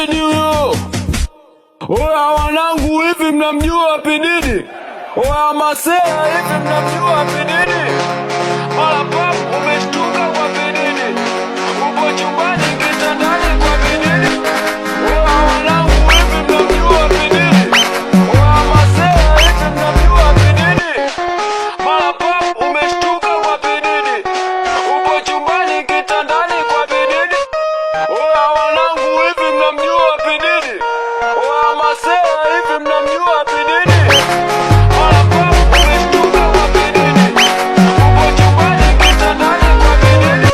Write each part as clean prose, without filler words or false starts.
Huyo oya wanangu, hivi mnamjua P Diddy? Oya masea, hivi mnamjua P Diddy? Mara papu umeshtuka kwa P Diddy, upo chumbani kitandani kwa P Diddy. Oya wanangu, hivi mnamjua P Diddy? Oya masea, hivi mnamjua P Diddy? Mara papu umeshtuka kwa P Diddy, upo chumbani kitandani kwa P Diddy. Oya wanangu, hivi mnamjua P Diddy? Oya masea, hivi mnamjua P Diddy? Mara papu umeshtuka kwa P Diddy, upo chumbani kitandani kwa P Diddy.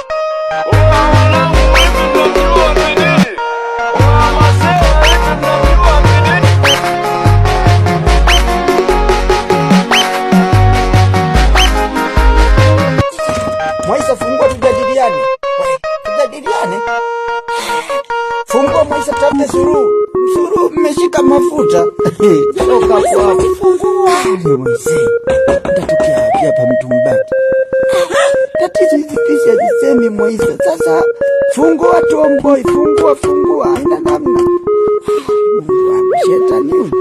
Oya wanangu, hivi mnamjua P Diddy? Oya masea, hivi mnamjua P Diddy? Mwaisa, fungua tujadiliane. Tujadiliane. Fungua Mwaisa, tafute suluhu. Suluhu mmeshika mafuta. Toka hapo. Mwaisa, ndatokea wapi hapa mtu mbaki? Tatizo hizi kisi hazisemi Mwaisa. Sasa fungua Tomboy, fungua. Haina namna. Mungu wangu, shetani huyu.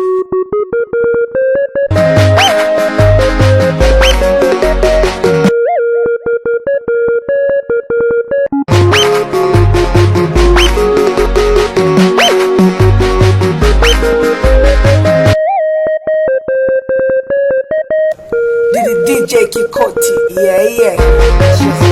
DJ Kikoti, yeah.